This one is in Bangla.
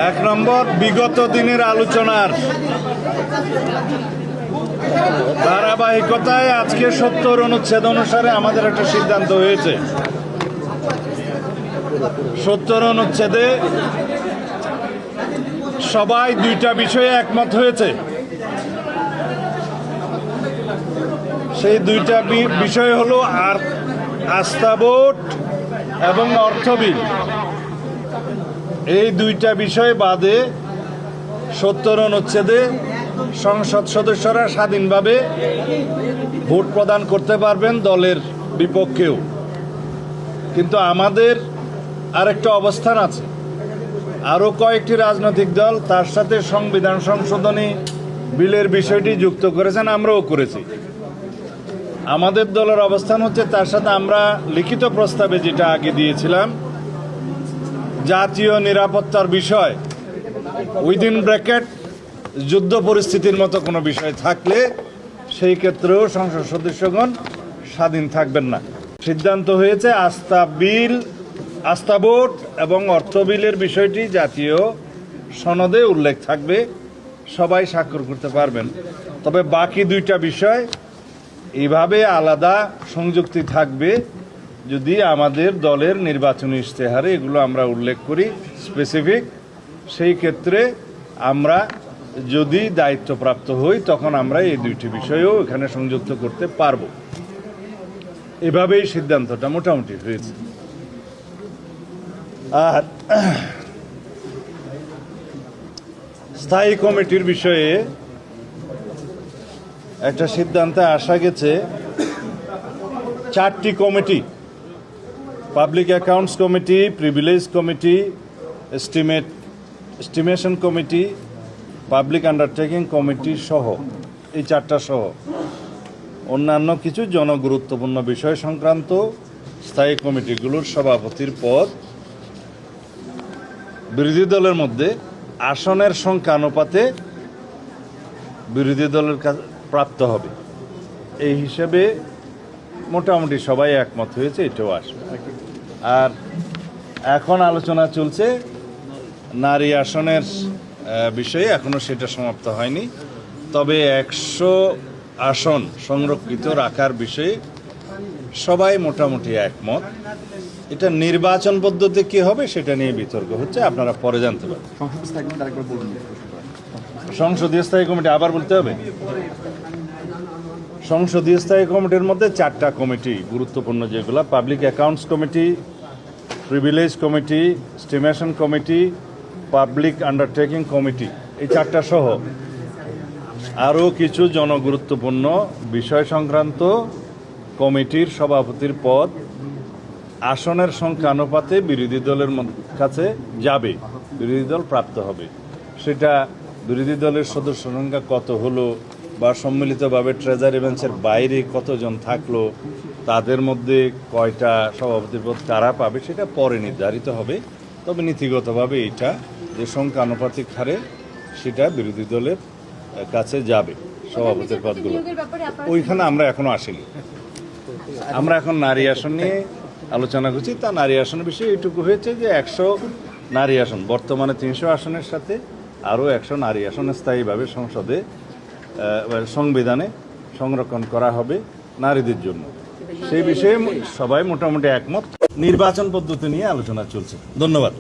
এক নম্বর, বিগত দিনের আলোচনার ধারাবাহিকতায় আজকে ৭০ অনুচ্ছেদ অনুসারে আমাদের একটা সিদ্ধান্ত হয়েছে। ৭০ অনুচ্ছেদে সবাই দুইটা বিষয়ে একমত হয়েছে। সেই দুইটা বিষয় হলো আস্থা ভোট এবং অর্থ বিল। এই দুইটা বিষয় বাদে ৭০ অনুচ্ছেদে সংসদ সদস্যরা স্বাধীনভাবে ভোট প্রদান করতে পারবেন দলের বিপক্ষেও। কিন্তু আমাদের আরেকটা অবস্থান আছে, আরও কয়েকটি রাজনৈতিক দল তার সাথে সংবিধান সংশোধনী বিলের বিষয়টি যুক্ত করেছেন, আমরাও করেছি। আমাদের দলের অবস্থান হচ্ছে তার সাথে আমরা লিখিত প্রস্তাবে যেটা আগে দিয়েছিলাম, জাতীয় নিরাপত্তার বিষয় উইদিন ব্র্যাকেট যুদ্ধ পরিস্থিতির মতো কোনো বিষয় থাকলে সেই ক্ষেত্রেও সংসদ সদস্যগণ স্বাধীন থাকবেন না। সিদ্ধান্ত হয়েছে আস্থা ভোট এবং অর্থ বিলের বিষয়টি জাতীয় সনদে উল্লেখ থাকবে, সবাই স্বাক্ষর করতে পারবেন। তবে বাকি দুইটা বিষয় এইভাবে আলাদা সংযুক্তি থাকবে যদি আমাদের দলের নির্বাচনী ইশতেহারে এগুলো আমরা উল্লেখ করি স্পেসিফিক। সেই ক্ষেত্রে আমরা যদি দায়িত্বপ্রাপ্ত হই তখন আমরা এই দুইটি বিষয়ও এখানে সংযুক্ত করতে পারব। এভাবেই সিদ্ধান্তটা মোটামুটি হয়েছে। আর স্থায়ী কমিটির বিষয়ে একটা সিদ্ধান্তে আসা গেছে, 4টি committee, public accounts committee, privilege committee, estimation committee, public undertaking committee সহ, এই 4টা সহ অন্যান্য কিছু জনগুরুত্বপূর্ণ বিষয় সংক্রান্ত স্থায়ী কমিটিগুলোর সভাপতির পদ বিরোধী দলের মধ্যে আসনের সংখ্যা অনুপাতে বিরোধী দলের কাছে প্রাপ্ত হবে। এই হিসেবে মোটামুটি সবাই একমত হয়েছে, এটাও আসবে। আর এখন আলোচনা চলছে নারী আসনের বিষয়ে, এখনও সেটা সমাপ্ত হয়নি। তবে 100 আসন সংরক্ষিত রাখার বিষয়ে সবাই মোটামুটি একমত। এটা নির্বাচন পদ্ধতি কি হবে সেটা নিয়ে বিতর্ক হচ্ছে, আপনারা পরে জানতে পারবেন। সংসদীয় স্থায়ী কমিটি আবার বলতে হবে। সংসদীয় স্থায়ী কমিটির মধ্যে 4টা কমিটি গুরুত্বপূর্ণ, যেগুলো public accounts committee, privilege committee, estimation committee, public undertaking committee, এই 4টা সহ আরও কিছু জনগুরুত্বপূর্ণ বিষয় সংক্রান্ত কমিটির সভাপতির পদ আসনের সংখ্যা অনুপাতে বিরোধী দলের কাছে যাবে, বিরোধী দল প্রাপ্ত হবে। সেটা বিরোধী দলের সদস্য সংখ্যা কত হলো বা সম্মিলিতভাবে ট্রেজারি বেঞ্চের বাইরে কতজন থাকলো, তাদের মধ্যে কয়টা সভাপতির পদ কারা পাবে, সেটা পরে নির্ধারিত হবে। তবে নীতিগতভাবে এটা যে সংখ্যা আনুপাতিক হারে সেটা বিরোধী দলের কাছে যাবে সভাপতির পদগুলো। ওইখানে আমরা এখনো আসিনি। আমরা এখন নারী আসন নিয়ে আলোচনা করছি। তা নারী আসনের বিষয়ে এইটুকু হয়েছে যে 100 নারী আসন, বর্তমানে 300 আসনের সাথে আরও 100 নারী আসন স্থায়ীভাবে সংসদে সংবিধানে সংরক্ষণ করা হবে নারীদের জন্য। সেই বিষয়ে সবাই মোটামুটি একমত। নির্বাচন পদ্ধতি নিয়ে আলোচনা চলছে। ধন্যবাদ।